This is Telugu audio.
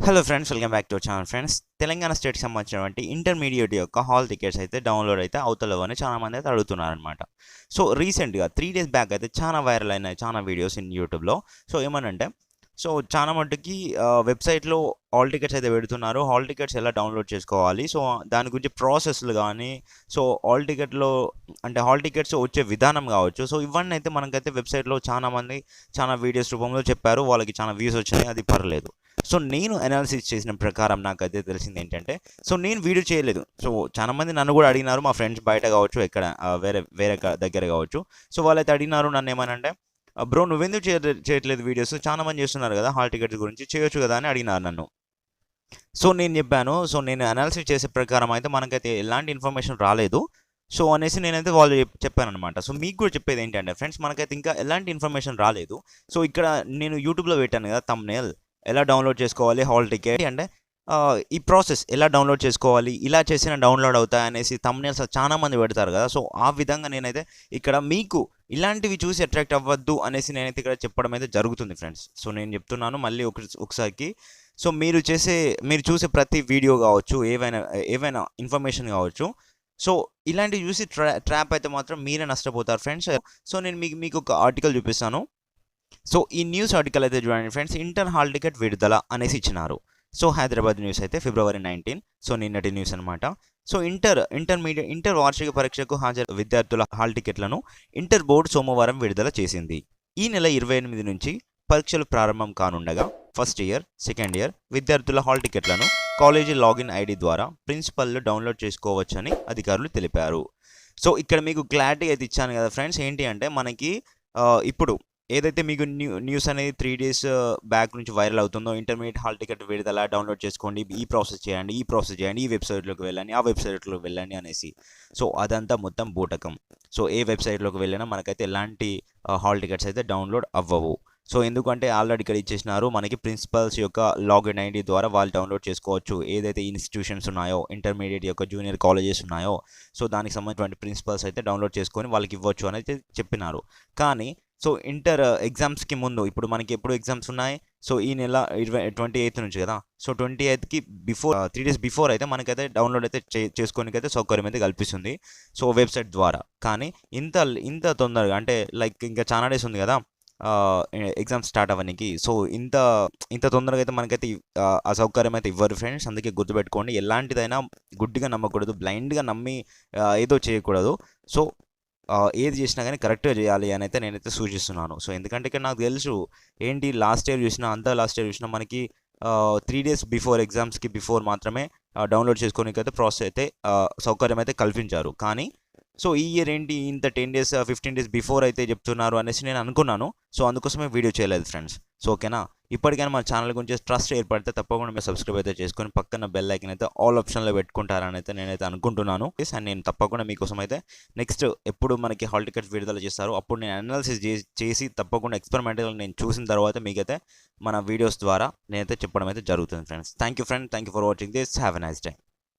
Hello friends, welcome back to our channel. Friends, Telangana స్టేట్కి సంబంధించినటువంటి ఇంటర్మీడియట్ యొక్క హాల్ టికెట్స్ అయితే డౌన్లోడ్ అయితే అవుతలేవు అని చాలామంది అయితే అడుగుతున్నారనమాట. సో రీసెంట్గా 3 days బ్యాక్ అయితే చాలా వైరల్ అయినాయి చాలా వీడియోస్ ఇన్ యూట్యూబ్లో. సో ఏమనంటే, సో చాలా మట్టుకి వెబ్సైట్లో హాల్ టికెట్స్ అయితే పెడుతున్నారు. హాల్ టికెట్స్ ఎలా డౌన్లోడ్ చేసుకోవాలి, సో దాని గురించి ప్రాసెస్లు కానీ, సో హాల్ టికెట్లో అంటే హాల్ టికెట్స్ వచ్చే విధానం కావచ్చు, సో ఇవన్నీ అయితే మనకైతే వెబ్సైట్లో చాలామంది చాలా వీడియోస్ రూపంలో చెప్పారు. వాళ్ళకి చాలా వ్యూస్ వచ్చినాయి, అది పర్లేదు. సో నేను అనాలిసిస్ చేసిన ప్రకారం నాకైతే తెలిసింది ఏంటంటే, సో నేను వీడియో చేయలేదు. సో చాలామంది నన్ను కూడా అడిగినారు, మా ఫ్రెండ్స్ బయట కావచ్చు, ఎక్కడ వేరే వేరే దగ్గర కావచ్చు. సో వాళ్ళైతే అడిగినారు నన్ను ఏమనంటే, బ్రో నువ్వెందుకు చేయట్లేదు వీడియోస్, చాలా మంది చేస్తున్నారు కదా హాల్ టికెట్స్ గురించి, చేయొచ్చు కదా అని అడిగినారు నన్ను. సో నేను చెప్పాను, సో నేను అనాలిసిస్ చేసే ప్రకారం అయితే మనకైతే ఎలాంటి ఇన్ఫర్మేషన్ రాలేదు. సో అనేసి నేనైతే వాళ్ళు చెప్పానమాట. సో మీకు కూడా చెప్పేది ఏంటంటే ఫ్రెండ్స్, మనకైతే ఇంకా ఎలాంటి ఇన్ఫర్మేషన్ రాలేదు. సో ఇక్కడ నేను యూట్యూబ్లో పెట్టాను కదా థంబ్నెయిల్, ఎలా డౌన్లోడ్ చేసుకోవాలి హాల్ టికెట్ అంటే, ఈ ప్రాసెస్ ఎలా డౌన్లోడ్ చేసుకోవాలి, ఇలా చేసిన డౌన్లోడ్ అవుతాయి అనేసి థంబ్నెయిల్స్ చాలా మంది పెడతారు కదా. సో ఆ విధంగా నేనైతే ఇక్కడ మీకు ఇలాంటివి చూసి అట్రాక్ట్ అవ్వద్దు అనేసి నేనైతే ఇక్కడ చెప్పడం అయితే జరుగుతుంది ఫ్రెండ్స్. సో నేను చెప్తున్నాను మళ్ళీ ఒకసారికి. సో మీరు చూసే ప్రతి వీడియో కావచ్చు, ఏవైనా ఇన్ఫర్మేషన్ కావచ్చు, సో ఇలాంటివి చూసి ట్రాప్ అయితే మాత్రం మీరే నష్టపోతారు ఫ్రెండ్స్. సో నేను మీకు ఒక ఆర్టికల్ చూపిస్తాను. సో ఈ న్యూస్ ఆర్టికల్ అయితే చూడండి ఫ్రెండ్స్, ఇంటర్ హాల్ టికెట్ విడుదల అనేసి ఇచ్చినారు. సో హైదరాబాద్ న్యూస్ అయితే February 19, సో నిన్నటి న్యూస్ అనమాట. సో ఇంటర్ వార్షిక పరీక్షకు హాజరు విద్యార్థుల హాల్ టికెట్లను ఇంటర్ బోర్డు సోమవారం విడుదల చేసింది. ఈ నెల 28 నుంచి పరీక్షలు ప్రారంభం కానుండగా ఫస్ట్ ఇయర్, సెకండ్ ఇయర్ విద్యార్థుల హాల్ టికెట్లను కాలేజీ లాగిన్ ఐడి ద్వారా ప్రిన్సిపల్లు డౌన్లోడ్ చేసుకోవచ్చని అధికారులు తెలిపారు. సో ఇక్కడ మీకు క్లారిటీ అయితే ఇచ్చాను కదా ఫ్రెండ్స్. ఏంటి అంటే మనకి ఇప్పుడు ఏదైతే మీకు న్యూస్ అనేది 3 days బ్యాక్ నుంచి వైరల్ అవుతుందో, ఇంటర్మీడియట్ హాల్ టికెట్ విడుదల డౌన్లోడ్ చేసుకోండి, ఈ ప్రాసెస్ చేయండి, ఈ వెబ్సైట్లోకి వెళ్ళండి, ఆ వెబ్సైట్లోకి వెళ్ళండి అనేసి. సో అదంతా మొత్తం బూటకం. సో ఏ వెబ్సైట్లోకి వెళ్ళినా మనకైతే ఎలాంటి హాల్ టికెట్స్ అయితే డౌన్లోడ్ అవ్వవు. సో ఎందుకంటే ఆల్రెడీ ఇక్కడ ఇచ్చేసినారు, మనకి ప్రిన్సిపల్స్ యొక్క లాగిన్ ఐడి ద్వారా వాళ్ళు డౌన్లోడ్ చేసుకోవచ్చు. ఏదైతే ఇన్స్టిట్యూషన్స్ ఉన్నాయో, ఇంటర్మీడియట్ యొక్క జూనియర్ కాలేజెస్ ఉన్నాయో, సో దానికి సంబంధించిన ప్రిన్సిపల్స్ అయితే డౌన్లోడ్ చేసుకొని వాళ్ళకి ఇవ్వచ్చు అని అయితే చెప్పినారు. కానీ సో ఇంటర్ ఎగ్జామ్స్కి ముందు, ఇప్పుడు మనకి ఎప్పుడు ఎగ్జామ్స్ ఉన్నాయి, సో ఈ నెల 28 నుంచి కదా. సో 28కి బిఫోర్ 3 days బిఫోర్ అయితే మనకైతే డౌన్లోడ్ అయితే చేసుకోనికి అయితే సౌకర్యం అయితే కల్పిస్తుంది, సో వెబ్సైట్ ద్వారా. కానీ ఇంత తొందరగా అంటే లైక్ ఇంకా చాలా డేస్ ఉంది కదా ఎగ్జామ్ స్టార్ట్ అవ్వడానికి. సో ఇంత తొందరగా అయితే మనకైతే ఆ సౌకర్యం అయితే ఇవ్వరు ఫ్రెండ్స్. అందుకే గుర్తుపెట్టుకోండి, ఎలాంటిదైనా గుడ్డిగా నమ్మకూడదు, బ్లైండ్గా నమ్మి ఏదో చేయకూడదు. సో ఏది చేసినా కానీ కరెక్ట్గా చేయాలి అని అయితే నేనైతే సూచిస్తున్నాను. సో ఎందుకంటే ఇక్కడ నాకు తెలుసు ఏంటి, లాస్ట్ ఇయర్ చూసినా మనకి 3 days బిఫోర్ ఎగ్జామ్స్కి బిఫోర్ మాత్రమే డౌన్లోడ్ చేసుకోనికి అయితే ప్రాసెస్ అయితే సౌకర్యం అయితే కల్పించారు. కానీ సో ఈ ఇయర్ ఏంటి ఇంత 10 days 15 days బిఫోర్ అయితే చెప్తున్నారు అనేసి నేను అనుకున్నాను. సో అందుకోసమే వీడియో చేయలేదు ఫ్రెండ్స్. సో ఓకేనా, ఇప్పటికైనా మన ఛానల్ గురించి ట్రస్ట్ ఏర్పడితే తప్పకుండా మీరు సబ్స్క్రైబ్ అయితే చేసుకొని పక్కన బెల్ ఐకన్ అయితే ఆల్ ఆప్షన్లో పెట్టుకుంటారని అయితే నేనైతే అనుకుంటున్నాను. అండ్ నేను తప్పకుండా మీకోసం అయితే నెక్స్ట్ ఎప్పుడు మనకి హాల్ టికెట్స్ విడుదల చేస్తారో అప్పుడు నేను అనాలిసిస్ చేసి తప్పకుండా ఎక్స్పెరిమెంటల్ నేను చూసిన తర్వాత మీకైతే మన వీడియోస్ ద్వారా నేనైతే చెప్పడం అయితే జరుగుతుంది friends. Thank you for watching this. Have a nice day.